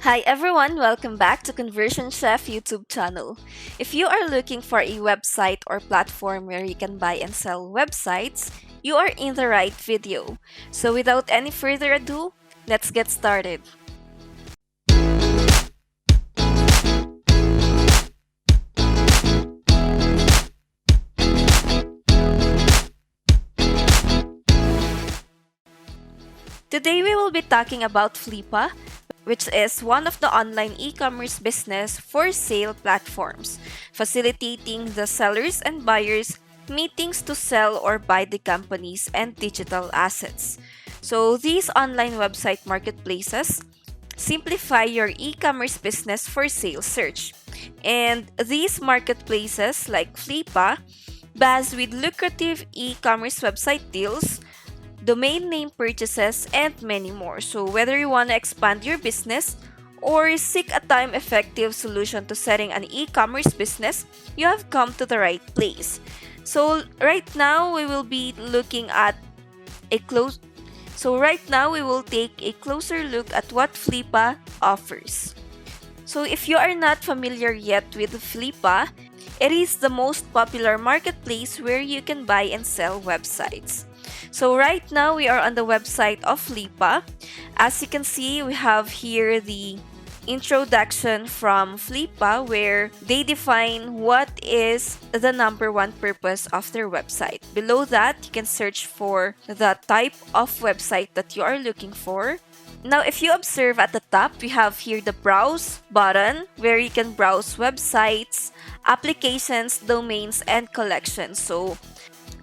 Hi everyone, welcome back to Conversion Chef YouTube channel. If you are looking for a website or platform where you can buy and sell websites, you are in the right video. So without any further ado, let's get started. Today we will be talking about Flipa, which is one of the online e-commerce business for sale platforms, facilitating the sellers and buyers meetings to sell or buy the companies and digital assets. So these online website marketplaces simplify your e-commerce business for sale search. And these marketplaces like Flipa buzz with lucrative e-commerce website deals, domain name purchases, and many more. So, whether you want to expand your business or seek a time effective solution to setting an e commerce business, you have come to the right place. So, right now we will be looking at a close right now we will take a closer look at what Flipa offers. So if you are not familiar yet with Flipa, it is the most popular marketplace where you can buy and sell websites. So right now we are on the website of Flipa. As you can see, we have here the introduction from Flipa where they define what is the number one purpose of their website. Below that, you can search for the type of website that you are looking for. Now, if you observe at the top, we have here the browse button where you can browse websites, applications, domains, and collections. So,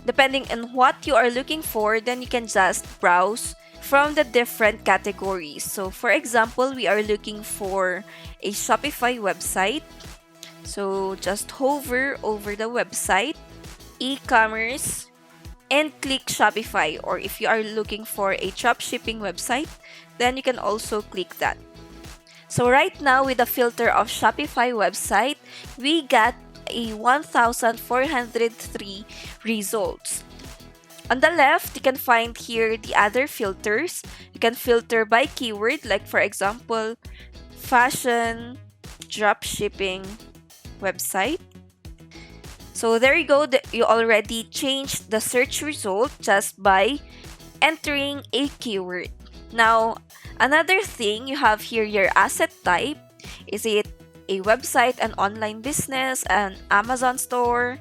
depending on what you are looking for, then you can just browse from the different categories. So, for example, we are looking for a Shopify website. So, just hover over the website, e-commerce, and click Shopify. Or if you are looking for a drop shipping website, then you can also click that. So right now with the filter of Shopify website, we got a 1,403 results. On the left, you can find here the other filters. You can filter by keyword, like for example, fashion, drop shipping website. So there you go, you already changed the search result just by entering a keyword. Now, another thing you have here your asset type. Is it a website, an online business, an Amazon store,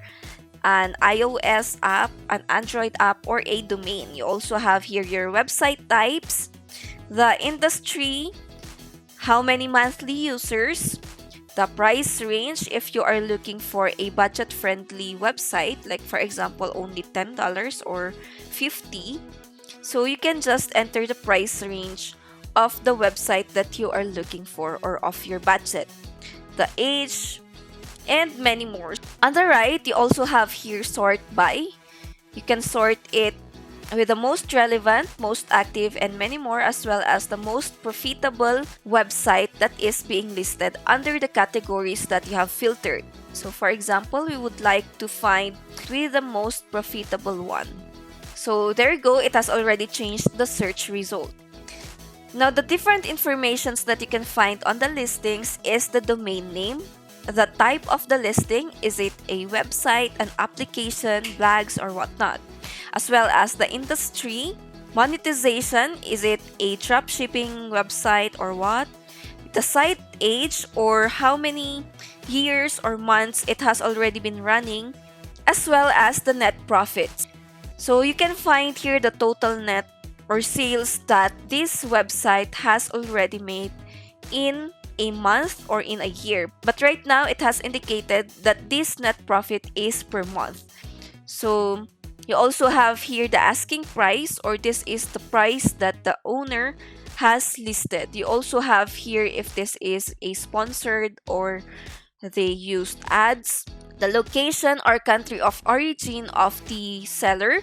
an iOS app, an Android app, or a domain? You also have here your website types, the industry, how many monthly users, the price range if you are looking for a budget-friendly website, like for example only $10 or $50. So you can just enter the price range of the website that you are looking for or of your budget, the age, and many more. On the right, you also have here sort by. You can sort it with the most relevant, most active, and many more, as well as the most profitable website that is being listed under the categories that you have filtered. So for example, we would like to find with the most profitable one. So there you go, it has already changed the search result. Now the different informations that you can find on the listings is the domain name, the type of the listing, is it a website, an application, blogs, or whatnot, as well as the industry, monetization, is it a dropshipping website or what, the site age or how many years or months it has already been running, as well as the net profits. So you can find here the total net or sales that this website has already made in a month or in a year. But right now, it has indicated that this net profit is per month. So you also have here the asking price, or this is the price that the owner has listed. You also have here if this is a sponsored or they used ads, the location or country of origin of the seller.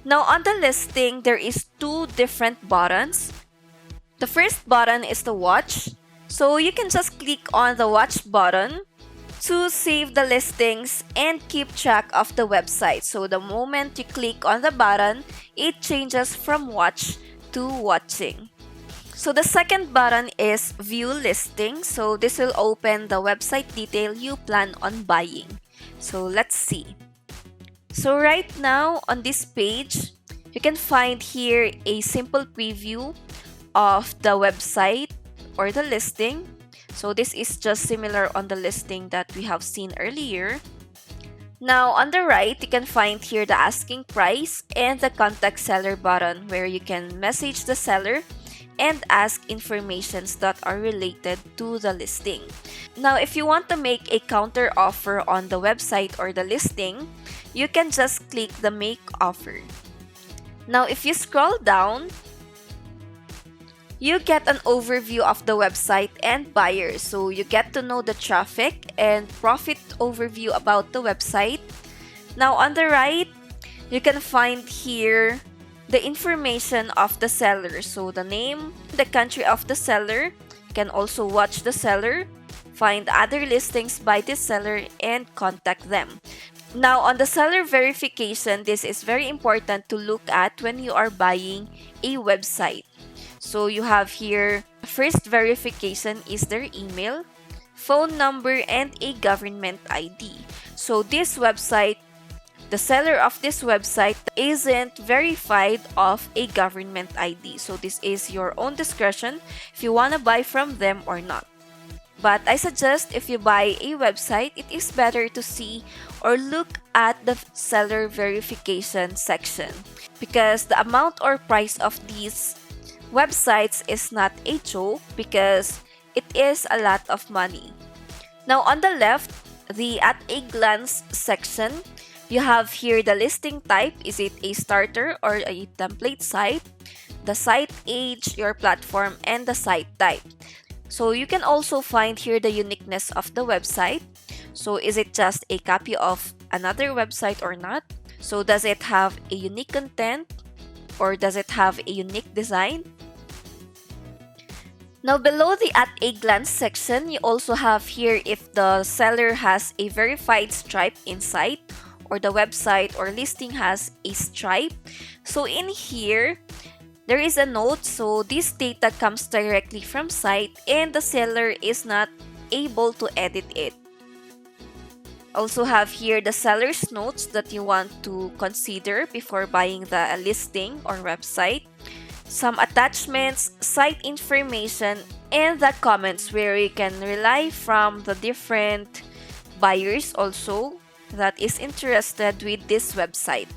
Now on the listing, there is two different buttons. The first button is the watch. So you can just click on the watch button to save the listings and keep track of the website. So the moment you click on the button, it changes from watch to watching. So the second button is View Listing. So this will open the website detail you plan on buying. So let's see. So right now on this page, you can find here a simple preview of the website or the listing. So this is just similar on the listing that we have seen earlier. Now on the right, you can find here the asking price and the contact seller button where you can message the seller and ask informations that are related to the listing. Now, if you want to make a counter offer on the website or the listing, you can just click the make offer. Now, if you scroll down, you get an overview of the website and buyers. So you get to know the traffic and profit overview about the website. Now on the right, you can find here the information of the seller. So the name, the country of the seller. You can also watch the seller, find other listings by this seller, and contact them. Now on the seller verification, this is very important to look at when you are buying a website. So you have here, first verification is their email, phone number, and a government ID. So this website, the seller of this website isn't verified of a government ID. So this is your own discretion if you want to buy from them or not. But I suggest if you buy a website, it is better to see or look at the seller verification section because the amount or price of these websites is not a joke because it is a lot of money. Now on the left, the at a glance section, you have here the listing type. Is it a starter or a template site? The site age, your platform, and the site type. So you can also find here the uniqueness of the website. So is it just a copy of another website or not? So does it have a unique content or does it have a unique design? Now below the at a glance section, you also have here if the seller has a verified Stripe inside or the website or listing has a Stripe. So in here, there is a note. So this data comes directly from site and the seller is not able to edit it. Also have here the seller's notes that you want to consider before buying the listing or website. Some attachments, site information, and the comments where you can rely from the different buyers also that is interested with this website.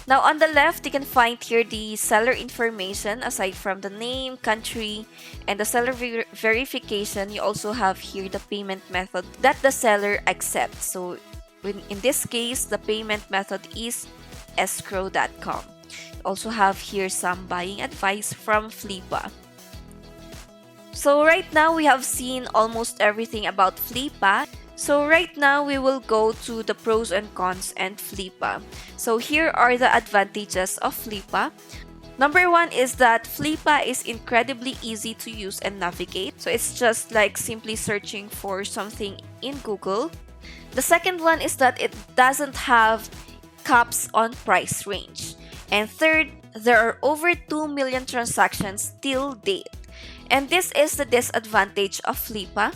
Now on the left, you can find here the seller information aside from the name, country, and the seller verification. You also have here the payment method that the seller accepts. So in this case, the payment method is escrow.com. Also have here some buying advice from Flippa. So right now we have seen almost everything about Flippa. So right now we will go to the pros and cons and Flippa. So here are the advantages of Flippa. Number one is that Flippa is incredibly easy to use and navigate. So it's just like simply searching for something in Google. The second one is that it doesn't have caps on price range. And third, there are over 2 million transactions till date. And this is the disadvantage of Flippa,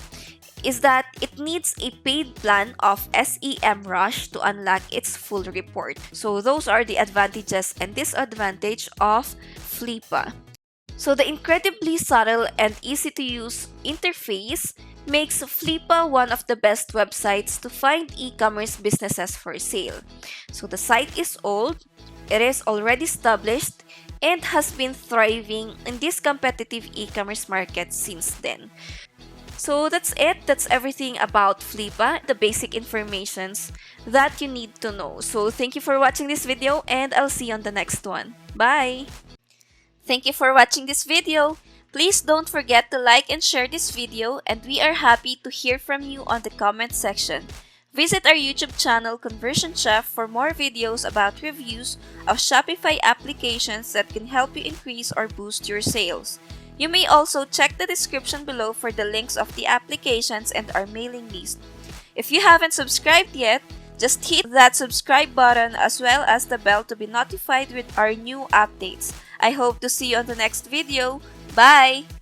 is that it needs a paid plan of SEMrush to unlock its full report. So those are the advantages and disadvantage of Flippa. So the incredibly subtle and easy to use interface makes Flippa one of the best websites to find e-commerce businesses for sale. So the site is old, it is already established, and has been thriving in this competitive e-commerce market since then. So that's it. That's everything about Flippa, the basic informations that you need to know. So thank you for watching this video and I'll see you on the next one. Bye! Thank you for watching this video. Please don't forget to like and share this video and we are happy to hear from you on the comment section. Visit our YouTube channel Conversion Chef for more videos about reviews of Shopify applications that can help you increase or boost your sales. You may also check the description below for the links of the applications and our mailing list. If you haven't subscribed yet, just hit that subscribe button as well as the bell to be notified with our new updates. I hope to see you on the next video. Bye!